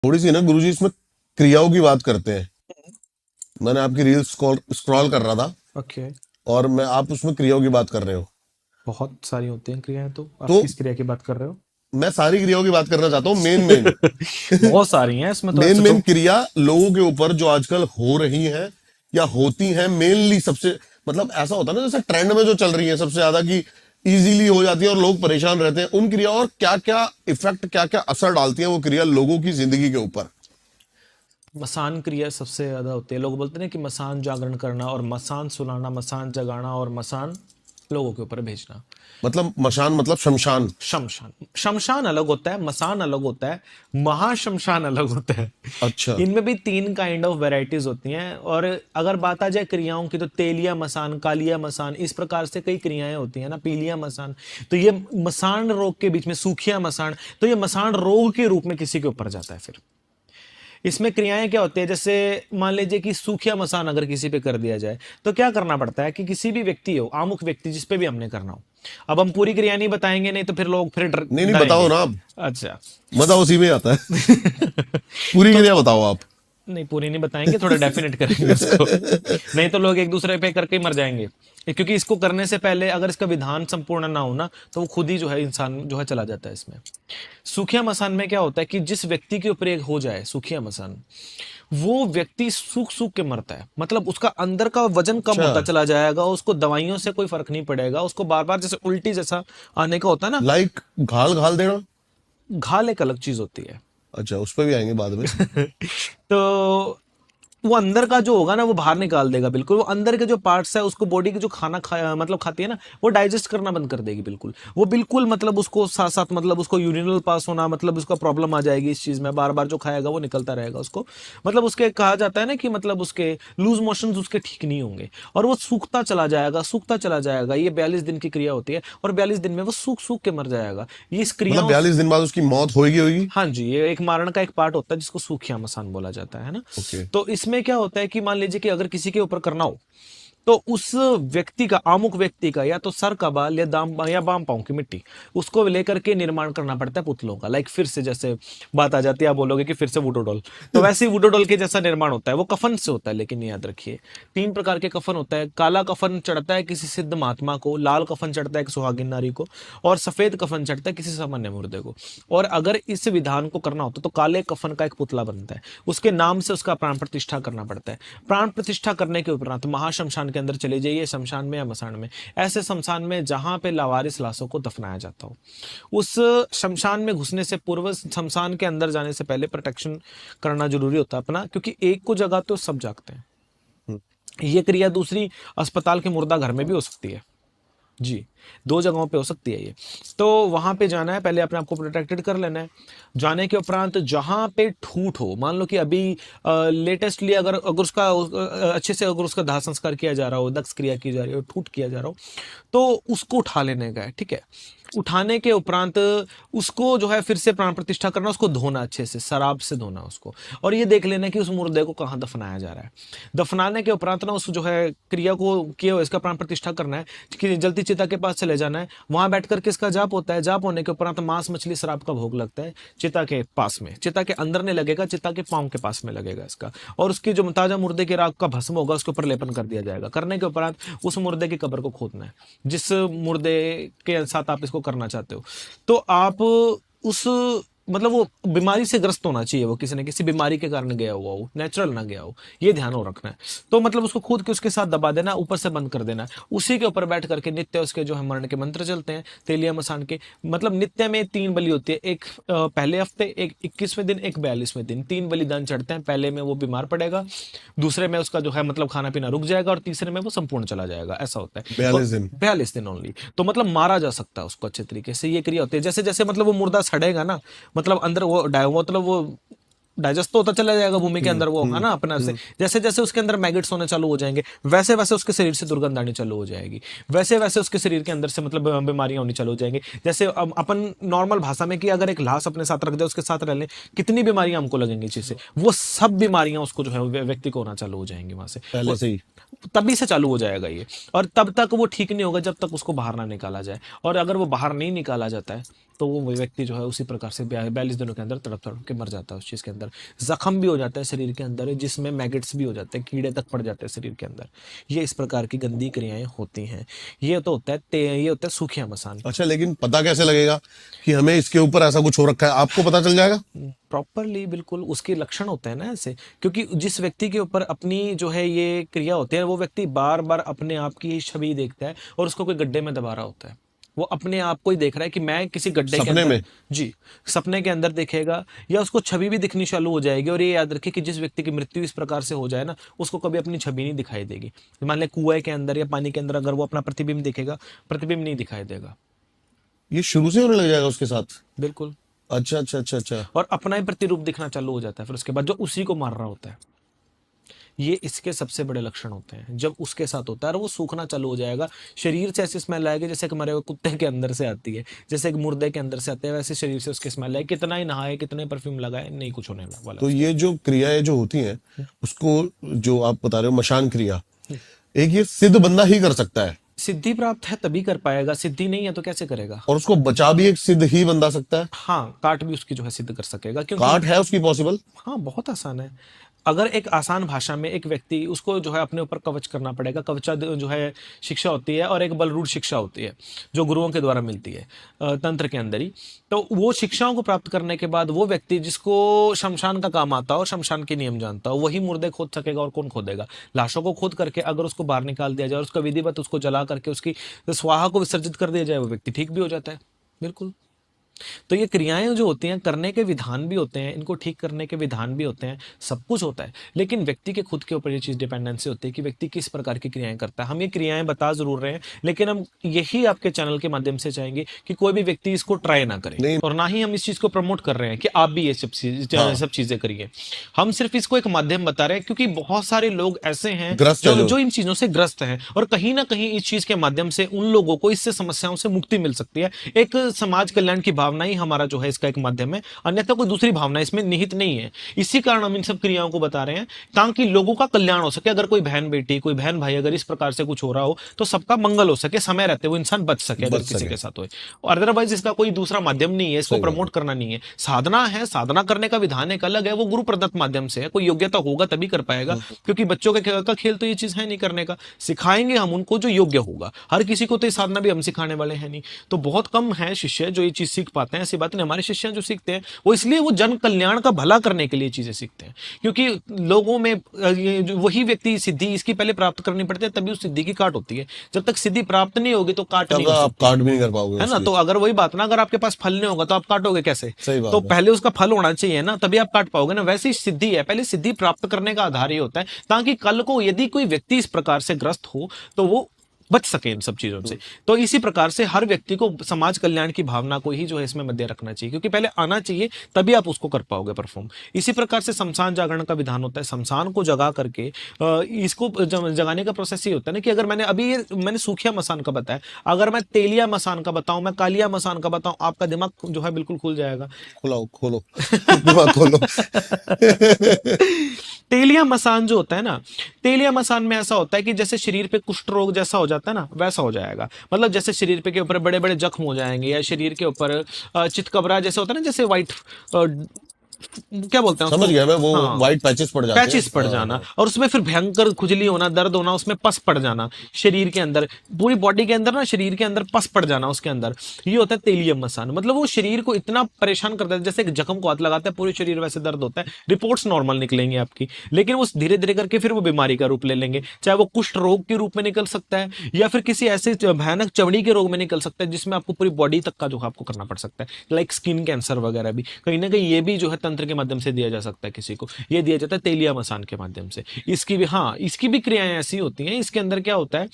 थोड़ी सी ना गुरुजी इसमें क्रियाओं की बात करते हैं। मैंने आपकी रील स्क्रॉल कर रहा था ओके। और मैं आप उसमें क्रियाओं की बात कर रहे हो। बहुत सारी होती हैं क्रियाएं, तो आप तो किस क्रिया की बात कर रहे हो? मैं सारी क्रियाओं की बात करना चाहता हूँ, मेन मेन बहुत सारी हैं इसमें तो, मेन ऐसे मेन तो। क्रिया लोगों के ऊपर जो आजकल हो रही है या होती हैं मेनली सबसे, मतलब ऐसा होता है ना जैसे ट्रेंड में जो चल रही है सबसे ज्यादा की इजीली हो जाती है और लोग परेशान रहते हैं, उन क्रिया और क्या क्या इफेक्ट, क्या क्या असर डालती है वो क्रिया लोगों की जिंदगी के ऊपर। मसान क्रिया सबसे ज्यादा होती है। लोग बोलते हैं कि मसान जागरण करना और मसान सुलाना, मसान जगाना और मसान लोगों के ऊपर भेजना। मतलब मशान मतलब शमशान। शमशान, शमशान अलग होता है, मसान अलग होता है, महाशमशान अलग होता है। अच्छा। इनमें भी 3 काइंड ऑफ वैरायटीज होती हैं। और अगर बात आ जाए क्रियाओं की, तो तेलिया मसान, कालिया मसान, इस प्रकार से कई क्रियाएं होती हैं ना, पीलिया मसान। तो ये मसान रोग के बीच में सूखिया मसान, तो ये मसान रोग के रूप में किसी के ऊपर जाता है। फिर इसमें क्रियाएं क्या होती है, जैसे मान लीजिए कि सूखिया मसान अगर किसी पे कर दिया जाए, तो क्या करना पड़ता है कि किसी भी व्यक्ति हो, आमुख व्यक्ति जिस पे भी हमने करना हो। अब हम पूरी क्रिया नहीं बताएंगे, नहीं तो फिर लोग फिर नहीं नहीं बताओ डरेंगे। ना आप, अच्छा। मजा उसी में आता है। पूरी तो क्रिया बताओ आप। नहीं, पूरी नहीं बताएंगे, थोड़ा डेफिनेट करेंगे उसको। नहीं तो लोग एक दूसरे पे करके ही मर जाएंगे। क्योंकि इसको करने से पहले अगर इसका विधान संपूर्ण ना हो ना, तो वो खुद ही जो है इंसान जो है चला जाता है इसमें। सूखिया मसान में क्या होता है कि जिस व्यक्ति के ऊपर एक हो जाए सूखिया मसान, वो व्यक्ति सूख सूख के मरता है। मतलब उसका अंदर का वजन कम अच्छा, होता चला जाएगा, उसको दवाइयों से कोई फर्क नहीं पड़ेगा, उसको बार बार जैसे उल्टी जैसा आने का होता है ना। लाइक घाल घाल देना। घाल एक अलग चीज होती है। अच्छा, उस पर भी आएंगे बाद में। तो वो अंदर का जो होगा ना, वो बाहर निकाल देगा बिल्कुल। वो अंदर के जो पार्ट्स है, उसको बॉडी की जो खाना मतलब खाती है ना, वो डाइजेस्ट करना बंद कर देगी बिल्कुल। वो बिल्कुल मतलब उसको साथ साथ मतलब उसको यूरिनल पास होना, मतलब उसका प्रॉब्लम आ जाएगी इस चीज में। बार बार जो खाएगा वो निकलता रहेगा उसको। मतलब उसके कहा जाता है ना कि मतलब उसके लूज मोशंस उसके ठीक नहीं होंगे, और वो सूखता चला जाएगा, सूखता चला जाएगा। ये 42 दिन की क्रिया होती है, और 42 दिन में वो सूख सूख के मर जाएगा। ये इस मतलब क्रियाओं। 42 दिन बाद उसकी मौत होगी होगी। हाँ जी, ये एक मारण का एक पार्ट होता है जिसको सूखिया मसान बोला जाता है ना। ओके। तो इसमें क्या होता है कि मान लीजिए कि अगर किसी के ऊपर करना हो, तो उस व्यक्ति का, आमुक व्यक्ति का, या तो सर का बाल या दाम या बाम पाँव की मिट्टी, उसको लेकर के निर्माण करना पड़ता है पुतलों का। लाइक फिर से जैसे बात आ जाती है, आप बोलोगे कि फिर से वुडो डॉल, तो वैसे ही वुडो डॉल के जैसा निर्माण होता है। वो कफन से होता है, लेकिन याद रखिए 3 प्रकार के कफन होता है। काला कफन चढ़ता है किसी सिद्ध महात्मा को, लाल कफन चढ़ता है एक सुहागिन नारी को, और सफेद कफन चढ़ता है किसी सामान्य मुर्दे को। और अगर इस विधान को करना होता तो काले कफन का एक पुतला बनता है, उसके नाम से उसका प्राण प्रतिष्ठा करना पड़ता है। प्राण प्रतिष्ठा करने के उपरांत महाशमशान के अंदर चले जाइए, शमशान में या मसान में, ऐसे शमशान में जहां पे लावारिस लाशों को दफनाया जाता हो। उस शमशान में घुसने से पूर्व, शमशान के अंदर जाने से पहले प्रोटेक्शन करना जरूरी होता है अपना, क्योंकि एक को जगाते हो सब जागते हैं। ये क्रिया दूसरी अस्पताल के मुर्दा घर में भी हो सकती है जी। 2 जगहों पे हो सकती है ये। तो वहां पे जाना है, पहले अपने आप को प्रोटेक्टेड कर लेना है। जाने के उपरांत जहां पे ठूठ हो, मान लो कि अभी लेटेस्टली अगर अगर उसका अच्छे से अगर उसका दाह संस्कार किया जा रहा हो, दक्ष क्रिया की जा रही हो, ठूठ किया जा रहा हो, तो उसको उठा लेने का है, ठीक है। उठाने के उपरांत उसको जो है फिर से प्राण प्रतिष्ठा करना, उसको धोना अच्छे से, शराब से धोना उसको, और ये देख लेना कि उस मुर्दे को कहाँ दफनाया जा रहा है। दफनाने के उपरांत ना उस जो है क्रिया को किए हुए इसका प्राण प्रतिष्ठा करना है कि जल्दी चिता के पास चले जाना है। वहां बैठ करके इसका जाप होता है। जाप होने के उपरांत मांस मछली शराब का भोग लगता है चिता के पास में। चिता के अंदर नहीं लगेगा, चिता के पांव के पास में लगेगा इसका। और उसकी जो ताजा मुर्दे की राख का भस्म होगा उसके ऊपर लेपन कर दिया जाएगा। करने के उपरांत उस मुर्दे की कब्र को खोदना है, जिस मुर्दे के साथ आप इसको करना चाहते हो। तो आप उस, मतलब वो बीमारी से ग्रस्त होना चाहिए, वो किसी न किसी बीमारी के कारण गया हुआ हो, नेचुरल ना गया हो, ये ध्यान हो रखना है। तो मतलब उसको खुद के उसके साथ दबा देना, ऊपर से बंद कर देना है। उसी के ऊपर बैठ करके नित्य उसके जो है मरण के मंत्र चलते हैं, तेलिया मसान के। मतलब नित्य में 3 बलि होती है, एक पहले हफ्ते, एक 21वें दिन, एक 42वें दिन। 3 बलिदान चढ़ते हैं। पहले में वो बीमार पड़ेगा, दूसरे में उसका जो है मतलब खाना पीना रुक जाएगा, और तीसरे में वो संपूर्ण चला जाएगा, ऐसा होता है। और 42 दिन। 42 दिन ओनली। तो मतलब मारा जा सकता है उसको अच्छे तरीके से। ये क्रिया होती है। जैसे जैसे मतलब वो मुर्दा सड़ेगा ना, मतलब अंदर वो मतलब वो डाइजेस्ट तो होता चला जाएगा भूमि के अंदर, वो है ना अपने आप से। जैसे जैसे उसके अंदर मैगेट्स होने चालू हो जाएंगे, वैसे वैसे उसके शरीर से दुर्गंध आनी चालू हो जाएगी। वैसे वैसे उसके शरीर के अंदर से मतलब बीमारियां होनी चालू हो जाएंगी। जैसे अपन नॉर्मल भाषा में कि अगर एक लाश अपने साथ रख दे, उसके साथ रह लें, कितनी बीमारियां हमको लगेंगी चीज से, वो सब बीमारियां उसको जो है व्यक्ति को होना चालू हो जाएंगी वहां से। पहले से ही। तभी से चालू हो जाएगा ये। और तब तक वो ठीक नहीं होगा जब तक उसको बाहर ना निकाला जाए। और अगर वो बाहर नहीं निकाला जाता है, तो वो व्यक्ति जो है उसी प्रकार से 42 दिनों के अंदर तड़प तड़प के मर जाता है उस चीज़ के अंदर। जख्म भी हो जाता है शरीर के अंदर, जिसमें मैगेट्स भी हो जाते हैं, कीड़े तक पड़ जाते हैं शरीर के अंदर। ये इस प्रकार की गंदी क्रियाएं होती हैं। ये तो होता है ये होता है सूखिया मसान। अच्छा, लेकिन पता कैसे लगेगा कि हमें इसके ऊपर ऐसा कुछ हो रखा है? आपको पता चल जाएगा? प्रॉपरली बिल्कुल उसके लक्षण होते हैं ना ऐसे, क्योंकि जिस व्यक्ति के ऊपर अपनी जो है ये क्रिया होती है, वो व्यक्ति बार बार अपने आप की ही छवि देखता है और उसको कोई गड्ढे में दबा रहा होता है। वो अपने आप को ही देख रहा है कि मैं किसी गड्ढे के सपने अंदर, में? जी, सपने के अंदर देखेगा, या उसको छवि भी दिखनी चालू हो जाएगी। और ये याद रखे कि जिस व्यक्ति की मृत्यु इस प्रकार से हो जाए ना, उसको कभी अपनी छवि नहीं दिखाई देगी। मान लें कुएं के अंदर या पानी के अंदर अगर वो अपना प्रतिबिंब देखेगा, प्रतिबिंब नहीं दिखाई देगा। ये शुरू से होने लग जाएगा उसके साथ? बिल्कुल। अच्छा अच्छा अच्छा अच्छा। और अपना ही प्रतिरूप दिखना चालू हो जाता है फिर उसके बाद, जो उसी को मार रहा होता है। ये इसके सबसे बड़े लक्षण होते हैं जब उसके साथ होता है। और वो सूखना चालू हो जाएगा, शरीर से ऐसी स्मेल आएगी जैसे कि मरे हुए कुत्ते के अंदर से आती है, जैसे एक मुर्दे के अंदर से आते हैं, वैसे शरीर से उसकी स्मेल आएगी। कितना ही नहाए, कितने परफ्यूम लगाए, नहीं कुछ होने वाला। तो ये जो क्रियाएं जो होती हैं, उसको जो आप बता रहे हो मशान क्रिया, एक ये सिद्ध बंदा ही कर सकता है? सिद्धि प्राप्त है तभी कर पाएगा, सिद्धि नहीं है तो कैसे करेगा? और उसको बचा भी एक सिद्ध ही बंदा सकता है? हाँ, काट भी उसकी जो है सिद्ध कर सकेगा, क्योंकि काट है उसकी पॉसिबल? हाँ, बहुत आसान है। अगर एक आसान भाषा में एक व्यक्ति, उसको जो है अपने ऊपर कवच करना पड़ेगा। कवचा जो है शिक्षा होती है, और एक बलरूढ़ शिक्षा होती है जो गुरुओं के द्वारा मिलती है तंत्र के अंदर ही। तो वो शिक्षाओं को प्राप्त करने के बाद वो व्यक्ति जिसको शमशान का काम आता हो और शमशान के नियम जानता हो, वही मुर्दे खोद सकेगा। और कौन खोदेगा? लाशों को खोद करके अगर उसको बाहर निकाल दिया जाए और उसका विधिवत उसको जला करके उसकी स्वाहा को विसर्जित कर दिया जाए, वो व्यक्ति ठीक भी हो जाता है। बिल्कुल। तो ये क्रियाएं जो होती हैं, करने के विधान भी होते हैं, इनको ठीक करने के विधान भी होते हैं, सब कुछ होता है। लेकिन व्यक्ति के खुद के ऊपर ये चीज़ डिपेंडेंसी होती है कि व्यक्ति किस प्रकार की क्रियाएं करता है। हम ये क्रियाएं बता जरूर रहे हैं, लेकिन हम यही आपके चैनल के माध्यम से चाहेंगे कि कोई भी व्यक्ति इसको ट्राई ना करे। और ना ही हम इस चीज़ को प्रमोट कर रहे हैं कि आप भी ये सब चीज़ें करिए। हम सिर्फ इसको एक माध्यम बता रहे हैं, क्योंकि बहुत सारे लोग ऐसे हैं जो इन चीज़ों से ग्रस्त हैं, और कहीं ना कहीं इस चीज़ के माध्यम से उन लोगों को इससे समस्याओं से मुक्ति मिल सकती है। एक समाज कल्याण की भावना ही हमारा जो है इसका एक माध्यम है, अन्यथा कोई दूसरी भावना इसमें निहित नहीं है। इसी कारण हम इन सब क्रियाओं को बता रहे हैं ताकि लोगों का कल्याण हो सके। अगर कोई बहन बेटी, कोई बहन भाई अगर इस प्रकार से कुछ हो रहा हो तो सबका मंगल हो सके, समय रहते वो इंसान बच सके अगर किसी के साथ हो। और अदरवाइज इसका कोई दूसरा माध्यम नहीं है, इसको प्रमोट करना नहीं है। साधना है, साधना करने का विधान एक अलग है, वो गुरु प्रदत्त माध्यम से है। कोई योग्यता होगा तभी कर पाएगा, क्योंकि बच्चों का खेल तो ये चीज है नहीं करने का। सिखाएंगे हम उनको जो योग्य होगा। हर किसी को तो ये साधना भी हम सिखाने वाले हैं नहीं। तो बहुत कम है शिष्य जो ये चीज सीख पाते हैं। ऐसी बात नहीं, हमारे शिष्य जो सीखते हैं वो इसलिए वो जन कल्याण का भला करने के लिए चीजें सीखते हैं, क्योंकि लोगों में वही व्यक्ति सिद्धि इसकी पहले प्राप्त करनी पड़ती है, तभी उस सिद्धि की काट होती है। जब तक सिद्धि प्राप्त नहीं होगी तो काट नहीं हो सकती। आप काट भी नहीं कर पाओगे, है ना? तो अगर वही बात ना, अगर आपके पास फल नहीं होगा तो आप काटोगे कैसे? तो पहले उसका फल होना चाहिए ना, तभी आप काट पाओगे ना। वैसे ही सिद्धि है, पहले सिद्धि प्राप्त करने का आधार ये होता है ताकि कल को यदि कोई व्यक्ति इस प्रकार से ग्रस्त हो तो वो बच सके इन सब चीजों से। तो इसी प्रकार से हर व्यक्ति को समाज कल्याण की भावना को ही जो है इसमें मध्य रखना चाहिए, क्योंकि पहले आना चाहिए तभी आप उसको कर पाओगे परफॉर्म। इसी प्रकार से शमशान जागरण का विधान होता है। शमशान को जगा करके इसको जगाने का प्रोसेस ये होता है ना कि अगर मैंने सूखिया मसान का बताया, अगर मैं तेलिया मसान का बताऊं, मैं कालिया मसान का बताऊं, आपका दिमाग जो है बिल्कुल खुल जाएगा। खोलो दिमाग खोलो। तेलिया मसान जो होता है ना, तेलिया मसान में ऐसा होता है कि जैसे शरीर पे कुष्ठ रोग जैसा हो जाता है ना, वैसा हो जाएगा। मतलब जैसे शरीर पे के ऊपर बड़े बड़े जख्म हो जाएंगे, या शरीर के ऊपर चितकबरा जैसे होता है ना, जैसे व्हाइट क्या बोलते हैं, समझ गया मैं, वो व्हाइट पैचेस पड़ जाते हैं, पैचेस पड़ जाना, और उसमें फिर भयंकर खुजली होना, दर्द होना, उसमें पस पड़ जाना शरीर के अंदर, पूरी बॉडी के अंदर ना, शरीर के अंदर पस पड़ जाना उसके अंदर। ये होता है तेलियम मसान। मतलब वो शरीर को इतना परेशान करता है, जैसे एक जख्म को हाथ लगाता है पूरे शरीर वैसे दर्द होता है। रिपोर्ट्स नॉर्मल निकलेंगी आपकी, लेकिन वो धीरे धीरे करके फिर वो बीमारी का रूप ले लेंगे। चाहे वो कुष्ठ रोग के रूप में निकल सकता है, या फिर किसी ऐसे भयानक चमड़ी के रोग में निकल सकता है जिसमें आपको पूरी बॉडी तक का जो है आपको करना पड़ सकता है। लाइक स्किन कैंसर वगैरह भी कहीं ना कहीं ये भी जो है तंत्र के माध्यम से दिया जा सकता है किसी को। ये दिया जाता है तेलिया मसान के माध्यम से। इसकी भी क्रियाएं ऐसी होती हैं। इसके अंदर क्या होता है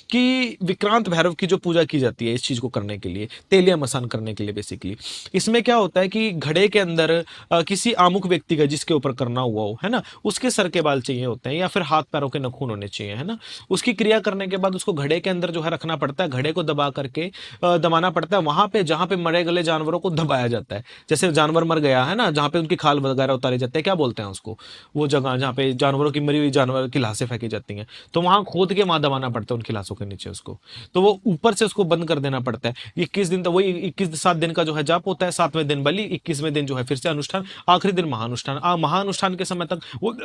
कि विक्रांत भैरव की जो पूजा की जाती है इस चीज को करने के लिए, तेलिया मसान करने के लिए बेसिकली, इसमें क्या होता है कि घड़े के अंदर किसी आमुख व्यक्ति का जिसके ऊपर करना हुआ हो, है ना, उसके सर के बाल चाहिए होते हैं, या फिर हाथ पैरों के नखून होने चाहिए, है ना। उसकी क्रिया करने के बाद उसको घड़े के अंदर जो है रखना पड़ता है, घड़े को दबा करके दबाना पड़ता है वहां पे जहां पे मरे गले जानवरों को दबाया जाता है। जैसे जानवर मर गया है ना, जहां पे उनकी की खाल वगैरह उतारे जाते हैं, क्या बोलते हैं उसको, वो जगह जहाँ पे जानवरों की, मरी हुई जानवर की लाशें फेंकी जाती हैं, तो वहां खोद के वहां दबाना पड़ता है उनकी लाशों के नीचे उसको। तो वो ऊपर से उसको बंद कर देना पड़ता है। 21 दिन तक वही 7 दिन का जो है जाप होता है, 7वें दिन बलि, 21वें दिन जो है फिर से अनुष्ठान, आखिरी दिन महानुष्ठान। महानुष्ठान के समय तक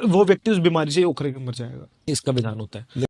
वो व्यक्ति उस बीमारी से उखड़ के मर जाएगा, इसका विधान होता है।